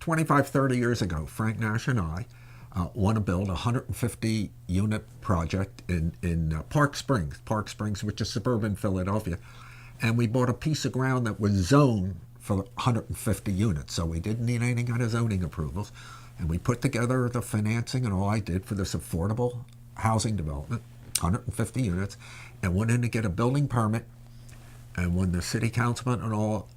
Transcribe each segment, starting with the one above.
25, 30 years ago, Frank Nash and I want to build a 150-unit project in Park Springs, which is suburban Philadelphia. And we bought a piece of ground that was zoned for 150 units, so we didn't need any kind of zoning approvals. And we put together the financing and all I did for this affordable housing development, 150 units, and went in to get a building permit. And when the city councilman and all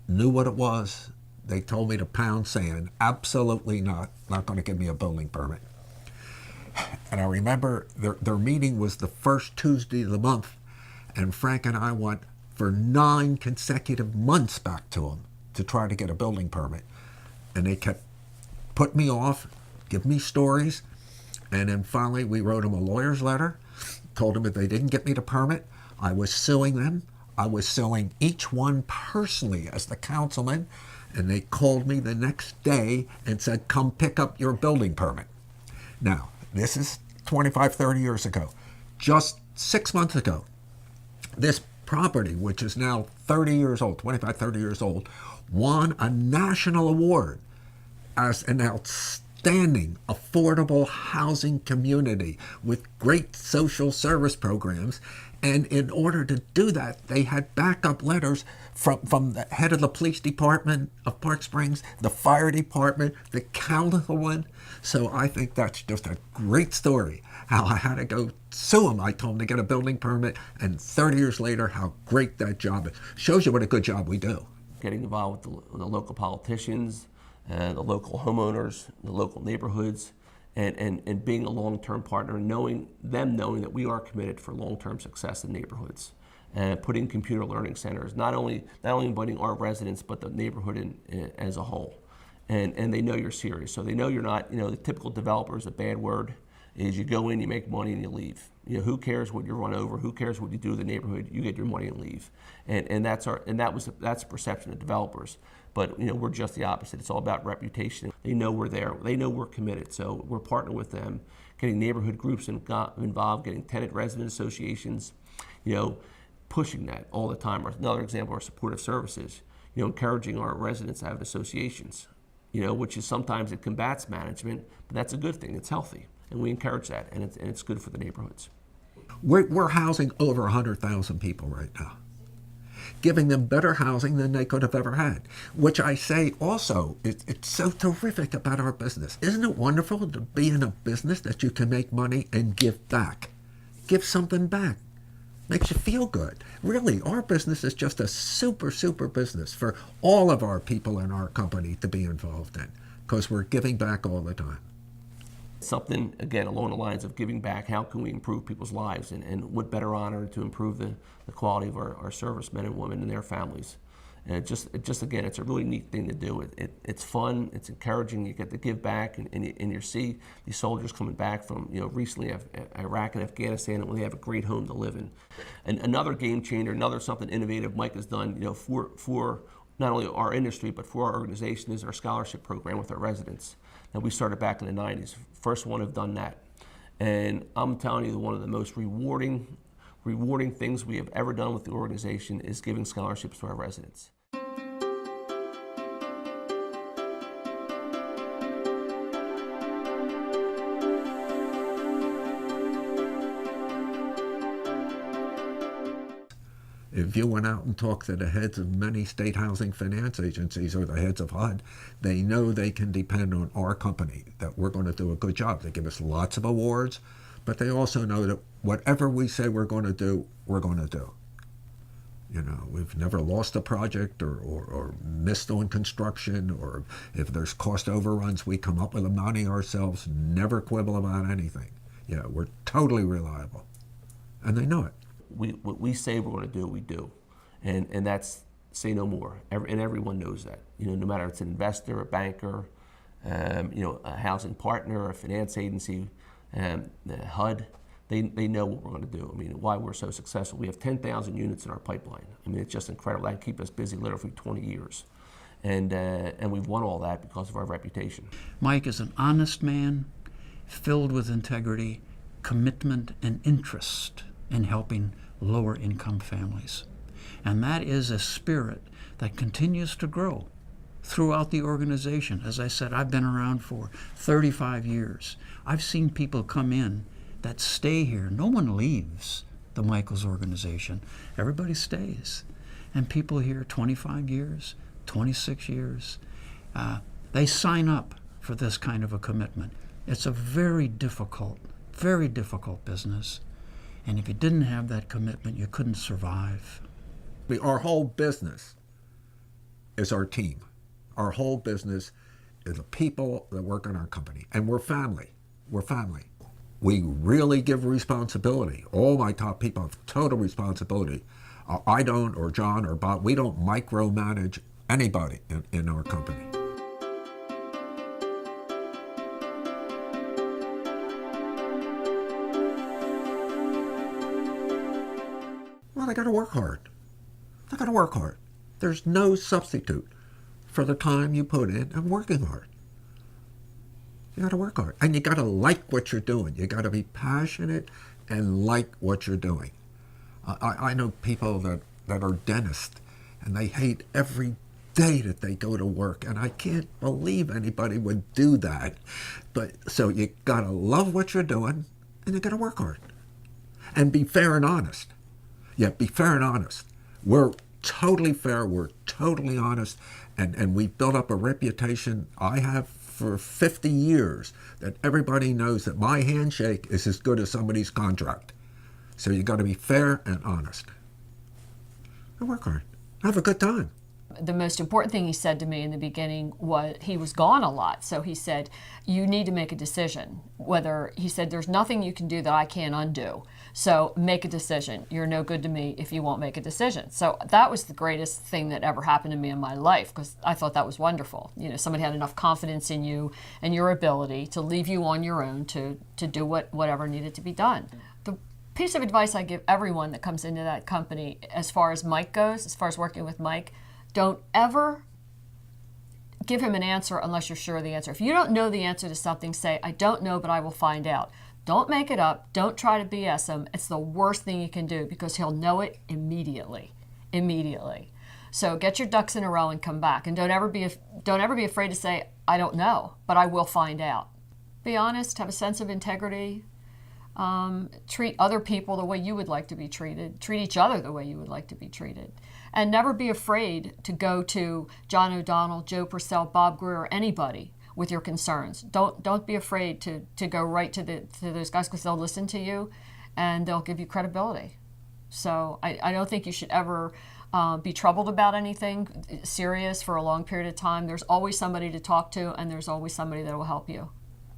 knew what it was, they told me to pound sand. Absolutely not going to give me a building permit. And I remember their meeting was the first Tuesday of the month, and Frank and I went for 9 consecutive months back to them to try to get a building permit. And they kept putting me off, give me stories, and then finally we wrote them a lawyer's letter, told them if they didn't get me the permit, I was suing them. I was suing each one personally as the councilman, and they called me the next day and said, come pick up your building permit. Now, this is 25, 30 years ago. Just 6 months ago, this property, which is now 30 years old, 25, 30 years old, won a national award as an outstanding affordable housing community with great social service programs. And in order to do that, they had backup letters from the head of the police department of Park Springs, the fire department, the councilman. So I think that's just a great story, how I had to go sue him. I told him to get a building permit, and 30 years later, how great that job is. Shows you what a good job we do. Getting involved with the local politicians, the local homeowners, the local neighborhoods, and being a long-term partner, and knowing that we are committed for long-term success in neighborhoods, and putting computer learning centers, not only inviting our residents, but the neighborhood as a whole. And they know you're serious. So they know you're not, the typical developer is a bad word, is you go in, you make money, and you leave. Who cares what you run over? Who cares what you do in the neighborhood? You get your money and leave. And that's the perception of developers. But we're just the opposite. It's all about reputation. They know we're there. They know we're committed. So we're partnering with them, getting neighborhood groups involved, getting tenant resident associations, pushing that all the time. Another example are supportive services, encouraging our residents to have associations, which is sometimes it combats management, but that's a good thing. It's healthy, and we encourage that, and it's good for the neighborhoods. We're housing over 100,000 people right now, giving them better housing than they could have ever had, which I say also, it's so terrific about our business. Isn't it wonderful to be in a business that you can make money and give back? Give something back. Makes you feel good. Really, our business is just a super, super business for all of our people in our company to be involved in, because we're giving back all the time. Something, again, along the lines of giving back. How can we improve people's lives? And what better honor to improve the quality of our servicemen and women and their families. And it just again, it's a really neat thing to do. It's fun, it's encouraging. You get to give back, and you see these soldiers coming back from recently Iraq and Afghanistan, and they have a great home to live in. And another game changer, another something innovative Mike has done, for not only our industry but for our organization, is our scholarship program with our residents. Now, we started back in the 90s. First one have done that, and I'm telling you, one of the most rewarding things we have ever done with the organization is giving scholarships to our residents. If you went out and talked to the heads of many state housing finance agencies or the heads of HUD, they know they can depend on our company, that we're going to do a good job. They give us lots of awards, but they also know that whatever we say we're going to do, we're going to do. We've never lost a project or missed on construction, or if there's cost overruns, we come up with the money ourselves, never quibble about anything. We're totally reliable, and they know it. What we say we're going to do, we do, and that's say no more. And everyone knows that. No matter if it's an investor, a banker, a housing partner, a finance agency, HUD, they know what we're going to do. Why we're so successful. We have 10,000 units in our pipeline. It's just incredible. That can keep us busy literally 20 years, and we've won all that because of our reputation. Mike is an honest man, filled with integrity, commitment, and interest in helping lower income families. And that is a spirit that continues to grow throughout the organization. As I said, I've been around for 35 years. I've seen people come in that stay here. No one leaves the Michaels organization. Everybody stays. And people here 25 years, 26 years, they sign up for this kind of a commitment. It's a very difficult business. And if you didn't have that commitment, you couldn't survive. Our whole business is our team. Our whole business is the people that work in our company. And we're family. We're family. We really give responsibility. All my top people have total responsibility. I don't, or John, or Bob, we don't micromanage anybody in our company. Well, they got to work hard. They got to work hard. There's no substitute for the time you put in and working hard. You got to work hard. And you got to like what you're doing. You got to be passionate and like what you're doing. I know people that are dentists, and they hate every day that they go to work, and I can't believe anybody would do that. But so you got to love what you're doing, and you got to work hard. And be fair and honest. Yeah, be fair and honest. We're totally fair. We're totally honest. And we built up a reputation I have for 50 years that everybody knows that my handshake is as good as somebody's contract. So you got to be fair and honest. And work hard. Have a good time. The most important thing he said to me in the beginning was, he was gone a lot, so he said, you need to make a decision. He said, there's nothing you can do that I can't undo. So make a decision. You're no good to me if you won't make a decision. So that was the greatest thing that ever happened to me in my life, because I thought that was wonderful. You know, somebody had enough confidence in you and your ability to leave you on your own to do whatever needed to be done. The piece of advice I give everyone that comes into that company, as far as Mike goes, as far as working with Mike, don't ever give him an answer unless you're sure of the answer. If you don't know the answer to something, say, I don't know, but I will find out. Don't make it up. Don't try to BS him. It's the worst thing you can do, because he'll know it immediately. Immediately. So get your ducks in a row and come back. And don't ever be afraid to say, I don't know, but I will find out. Be honest. Have a sense of integrity. Treat other people the way you would like to be treated. Treat each other the way you would like to be treated. And never be afraid to go to John O'Donnell, Joe Purcell, Bob Greer, or anybody with your concerns. Don't be afraid to go right to those guys, because they'll listen to you and they'll give you credibility. So I don't think you should ever be troubled about anything serious for a long period of time. There's always somebody to talk to, and there's always somebody that will help you.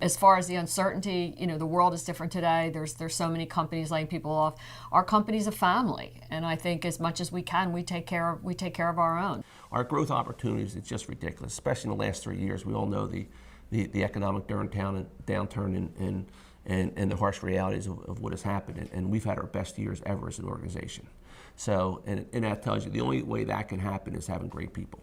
As far as the uncertainty, you know, the world is different today. There's so many companies laying people off. Our company's a family, and I think as much as we can, we take care of our own. Our growth opportunities is just ridiculous, especially in the last 3 years. We all know the economic downturn and the harsh realities of what has happened, and we've had our best years ever as an organization. So, and that tells you the only way that can happen is having great people.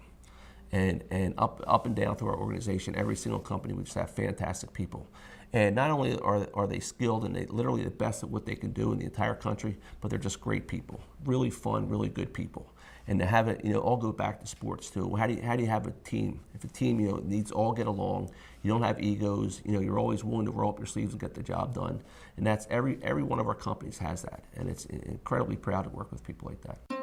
And up and down through our organization, every single company, we just have fantastic people. And not only are they skilled and they literally the best at what they can do in the entire country, but they're just great people, really fun, really good people. And to have it, you know, all go back to sports too. How do you have a team? If a team, you know, needs all get along, you don't have egos, you know, you're always willing to roll up your sleeves and get the job done. And that's every one of our companies has that. And it's incredibly proud to work with people like that.